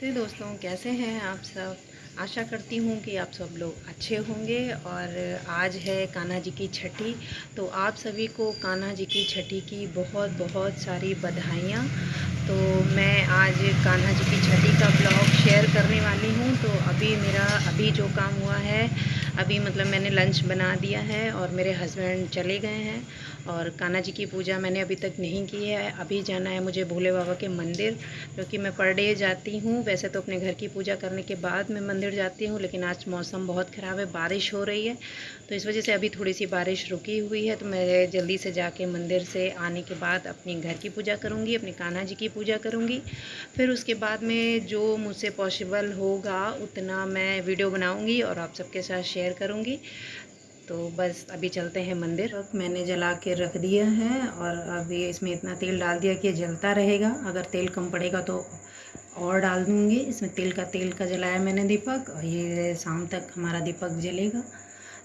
नमस्ते दोस्तों, कैसे हैं आप सब। आशा करती हूँ कि आप सब लोग अच्छे होंगे। और आज है कान्हा जी की छठी। तो आप सभी को कान्हा जी की छठी की बहुत बहुत सारी बधाइयाँ। तो मैं आज कान्हा जी की छठी का ब्लॉग शेयर करने वाली हूँ। तो अभी जो काम हुआ है, अभी मतलब मैंने लंच बना दिया है और मेरे हस्बैंड चले गए हैं। और कान्हा जी की पूजा मैंने अभी तक नहीं की है। अभी जाना है मुझे भोले बाबा के मंदिर, क्योंकि मैं पर डे जाती हूँ। वैसे तो अपने घर की पूजा करने के बाद मैं मंदिर जाती हूँ, लेकिन आज मौसम बहुत ख़राब है, बारिश हो रही है। तो इस वजह से अभी थोड़ी सी बारिश रुकी हुई है। तो मैं जल्दी से जाके मंदिर से आने के बाद अपनी घर की पूजा करूँगी, अपने कान्हा जी की पूजा करूँगी। फिर उसके बाद में जो मुझसे पॉसिबल होगा उतना मैं वीडियो बनाऊँगी और आप सबके साथ शेयर करूँगी। तो बस अभी चलते हैं मंदिर। अब मैंने जला के रख दिया है और अब ये इसमें इतना तेल डाल दिया कि ये जलता रहेगा। अगर तेल कम पड़ेगा तो और डाल दूँगी। इसमें तेल का जलाया मैंने दीपक, और ये शाम तक हमारा दीपक जलेगा।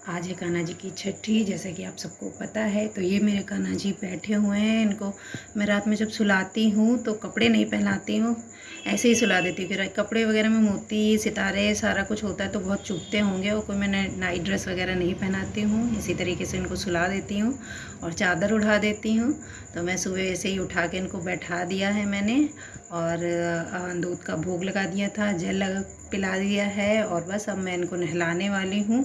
आज है कान्हा जी की छठी, जैसे कि आप सबको पता है। तो ये मेरे कान्हा जी बैठे हुए हैं। इनको मैं रात में जब सुलाती हूँ तो कपड़े नहीं पहनाती हूँ, ऐसे ही सुला देती हूँ। फिर कपड़े वगैरह में मोती सितारे सारा कुछ होता है तो बहुत चुभते होंगे, और कोई मैंने नाइट ड्रेस वगैरह नहीं पहनाती हूँ। इसी तरीके से इनको सुला देती हूँ और चादर उड़ा देती हूँ। तो मैं सुबह ऐसे ही उठा के इनको बैठा दिया है मैंने, और दूध का भोग लगा दिया था, पिला दिया है, और बस अब मैं इनको नहलाने वाली हूँ।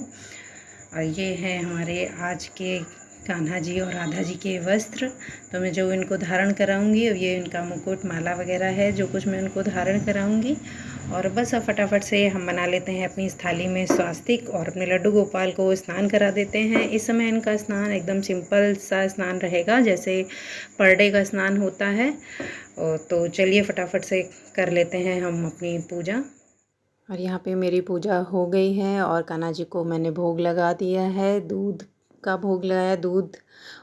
और ये है हमारे आज के कान्हा जी और राधा जी के वस्त्र। तो मैं जो इनको धारण कराऊंगी, और ये इनका मुकुट माला वगैरह है जो कुछ मैं उनको धारण कराऊंगी। और बस अब फटाफट से हम बना लेते हैं अपनी इस थाली में स्वास्तिक, और अपने लड्डू गोपाल को स्नान करा देते हैं। इस समय इनका स्नान एकदम सिंपल सा स्नान रहेगा, जैसे पर डे का स्नान होता है। तो चलिए फटाफट से कर लेते हैं हम अपनी पूजा। और यहाँ पे मेरी पूजा हो गई है और कान्हा जी को मैंने भोग लगा दिया है। दूध का भोग लगाया, दूध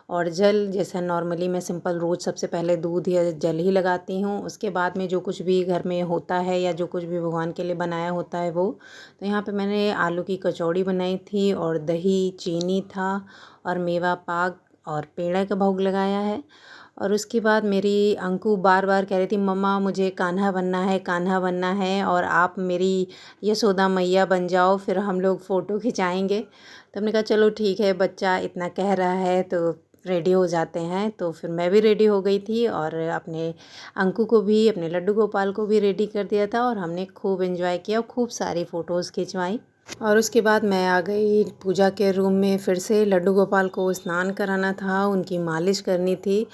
और जल। जैसा नॉर्मली मैं सिंपल रोज़ सबसे पहले दूध या जल ही लगाती हूँ, उसके बाद में जो कुछ भी घर में होता है या जो कुछ भी भगवान के लिए बनाया होता है वो। तो यहाँ पे मैंने आलू की कचौड़ी बनाई थी, और दही, चीनी था, और मेवा पाक और पेड़ा का भोग लगाया है। और उसके बाद मेरी अंकु बार बार कह रही थी, मम्मा मुझे कान्हा बनना है, कान्हा बनना है, और आप मेरी यशोदा मैया बन जाओ, फिर हम लोग फ़ोटो खिंचाएंगे। तो हमने कहा चलो ठीक है, बच्चा इतना कह रहा है तो रेडी हो जाते हैं। तो फिर मैं भी रेडी हो गई थी, और अपने अंकु को भी, अपने लड्डू गोपाल को भी रेडी कर दिया था, और हमने खूब एंजॉय किया, खूब सारी फ़ोटोज़ खिंचवाई। और उसके बाद मैं आ गई पूजा के रूम में। फिर से लड्डू गोपाल को स्नान कराना था, उनकी मालिश करनी थी।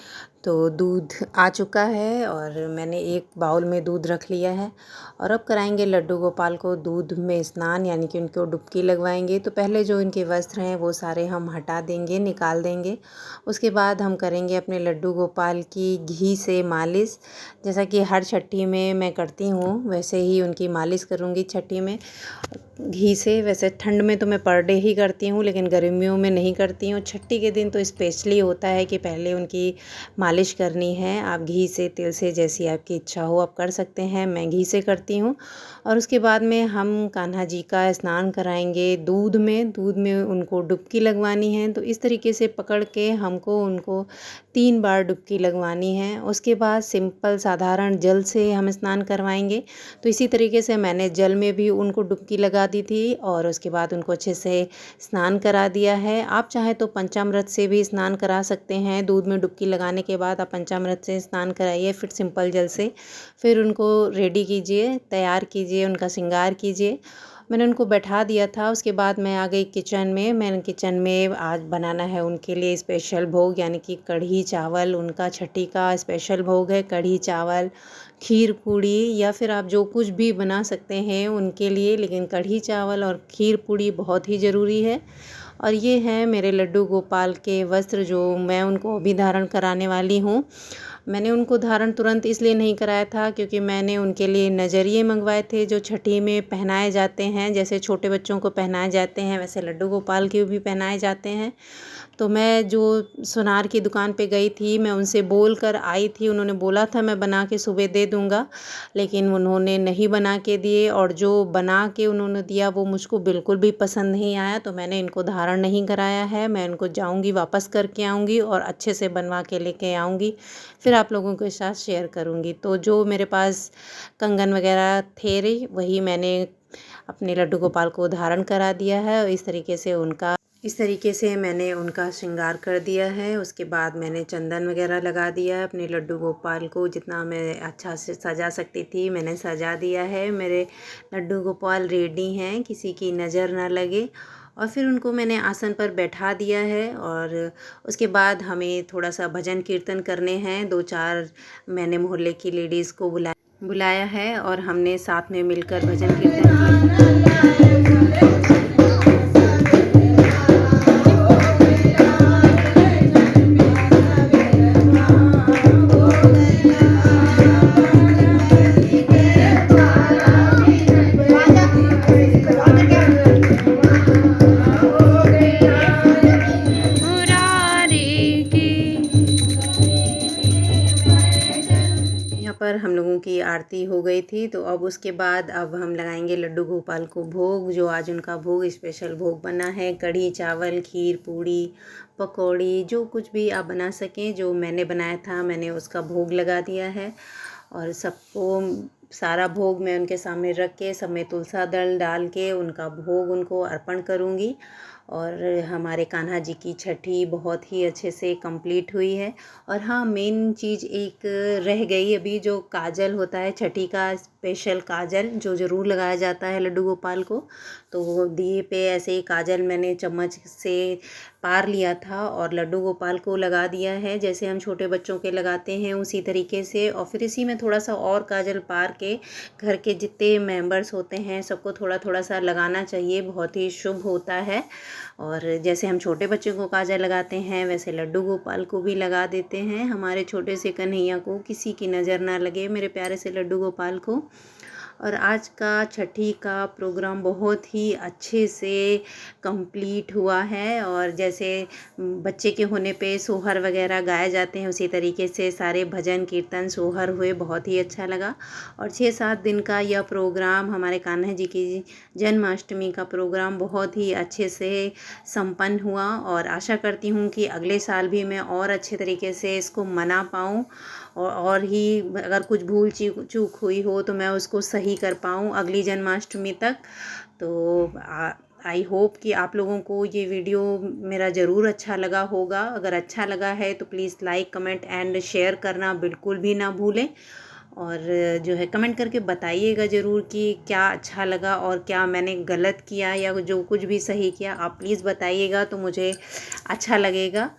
तो दूध आ चुका है और मैंने एक बाउल में दूध रख लिया है, और अब कराएंगे लड्डू गोपाल को दूध में स्नान, यानी कि उनको डुबकी लगवाएंगे। तो पहले जो इनके वस्त्र हैं वो सारे हम हटा देंगे, निकाल देंगे। उसके बाद हम करेंगे अपने लड्डू गोपाल की घी से मालिश। जैसा कि हर छठी में मैं करती हूँ, वैसे ही उनकी मालिश करूँगी छठी में घी से। वैसे ठंड में तो मैं पर डे ही करती हूँ, लेकिन गर्मियों में नहीं करती हूँ। छठी के दिन तो स्पेशली होता है कि पहले उनकी मालिश करनी है। आप घी से, तिल से, जैसी आपकी इच्छा हो आप कर सकते हैं। मैं घी से करती हूँ। और उसके बाद में हम कान्हा जी का स्नान कराएंगे दूध में उनको डुबकी लगवानी है। तो इस तरीके से पकड़ के हमको उनको 3 बार डुबकी लगवानी है। उसके बाद सिंपल साधारण जल से हम स्नान करवाएंगे। तो इसी तरीके से मैंने जल में भी उनको डुबकी लगा दी थी, और उसके बाद उनको अच्छे से स्नान करा दिया है। आप चाहें तो पंचामृत से भी स्नान करा सकते हैं। दूध में डुबकी लगाने के बाद आप पंचामृत से स्नान कराइए, फिर सिंपल जल से। फिर उनको रेडी कीजिए, तैयार कीजिए, उनका श्रृंगार कीजिए। मैंने उनको बैठा दिया था। उसके बाद मैं आ गई किचन में। मैंने किचन में आज बनाना है उनके लिए स्पेशल भोग, यानी कि कढ़ी चावल। उनका छठी का स्पेशल भोग है कढ़ी चावल, खीर पूड़ी, या फिर आप जो कुछ भी बना सकते हैं उनके लिए, लेकिन कढ़ी चावल और खीर पूड़ी बहुत ही ज़रूरी है। और ये हैं मेरे लड्डू गोपाल के वस्त्र, जो मैं उनको अभी धारण कराने वाली हूँ। मैंने उनको धारण तुरंत इसलिए नहीं कराया था क्योंकि मैंने उनके लिए नजरिए मंगवाए थे, जो छठी में पहनाए जाते हैं। जैसे छोटे बच्चों को पहनाए जाते हैं, वैसे लड्डू गोपाल के भी पहनाए जाते हैं। तो मैं जो सुनार की दुकान पे गई थी, मैं उनसे बोल कर आई थी। उन्होंने बोला था मैं बना के सुबह दे दूँगा, लेकिन उन्होंने नहीं बना के दिए और जो बना के उन्होंने दिया वो मुझको बिल्कुल भी पसंद नहीं आया। तो मैंने इनको धारण नहीं कराया है। मैं इनको जाऊँगी, वापस करके आऊँगी और अच्छे से बनवा के लेके आऊँगी, फिर आप लोगों के साथ शेयर करूँगी। तो जो मेरे पास कंगन वगैरह थे रही, वही मैंने अपने लड्डू गोपाल को धारण करा दिया है और इस तरीके से मैंने उनका श्रृंगार कर दिया है। उसके बाद मैंने चंदन वगैरह लगा दिया है अपने लड्डू गोपाल को। जितना मैं अच्छा से सजा सकती थी मैंने सजा दिया है। मेरे लड्डू गोपाल रेडी हैं, किसी की नज़र ना लगे। और फिर उनको मैंने आसन पर बैठा दिया है और उसके बाद हमें थोड़ा सा भजन कीर्तन करने हैं। 2-4 मैंने मोहल्ले की लेडीज़ को बुलाया है और हमने साथ में मिलकर भजन कीर्तन किया। यहाँ पर हम लोगों की आरती हो गई थी। तो अब उसके बाद अब हम लगाएंगे लड्डू गोपाल को भोग। जो आज उनका भोग स्पेशल भोग बना है, कढ़ी चावल, खीर, पूड़ी, पकौड़ी, जो कुछ भी आप बना सकें। जो मैंने बनाया था मैंने उसका भोग लगा दिया है और सबको सारा भोग मैं उनके सामने रख के सब में तुलसा दल डाल के उनका भोग उनको अर्पण करूँगी। और हमारे कान्हा जी की छठी बहुत ही अच्छे से कंप्लीट हुई है। और हाँ, मेन चीज़ एक रह गई अभी, जो काजल होता है छठी का स्पेशल काजल जो ज़रूर लगाया जाता है लड्डू गोपाल को। तो वो दिए पे ऐसे ही काजल मैंने चम्मच से पार लिया था और लड्डू गोपाल को लगा दिया है, जैसे हम छोटे बच्चों के लगाते हैं उसी तरीके से। और फिर इसी में थोड़ा सा और काजल पार के घर के जितने मेंबर्स होते हैं सबको थोड़ा थोड़ा सा लगाना चाहिए, बहुत ही शुभ होता है। और जैसे हम छोटे बच्चों को काजल लगाते हैं वैसे लड्डू गोपाल को भी लगा देते हैं। हमारे छोटे से कन्हैया को किसी की नज़र ना लगे, मेरे प्यारे से लड्डू गोपाल को। और आज का छठी का प्रोग्राम बहुत ही अच्छे से कंप्लीट हुआ है। और जैसे बच्चे के होने पे सोहर वगैरह गाए जाते हैं उसी तरीके से सारे भजन कीर्तन सोहर हुए, बहुत ही अच्छा लगा। और 6-7 दिन का यह प्रोग्राम हमारे कान्हा जी की जन्माष्टमी का प्रोग्राम बहुत ही अच्छे से संपन्न हुआ। और आशा करती हूँ कि अगले साल भी मैं और अच्छे तरीके से इसको मना पाऊँ और ही अगर कुछ भूल चूक हुई हो तो मैं उसको सही कर पाऊँ अगली जन्माष्टमी तक। तो आई होप कि आप लोगों को ये वीडियो मेरा ज़रूर अच्छा लगा होगा। अगर अच्छा लगा है तो please like, comment and share करना बिल्कुल भी ना भूलें। और जो है कमेंट करके बताइएगा ज़रूर कि क्या अच्छा लगा और क्या मैंने गलत किया या जो कुछ भी सही किया आप प्लीज़ बताइएगा, तो मुझे अच्छा लगेगा।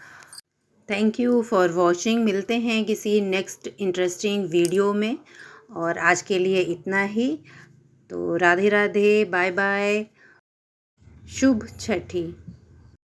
Thank you for watching. मिलते हैं किसी नेक्स्ट इंटरेस्टिंग वीडियो में और आज के लिए इतना ही। तो राधे राधे, बाय बाय, शुभ छठी।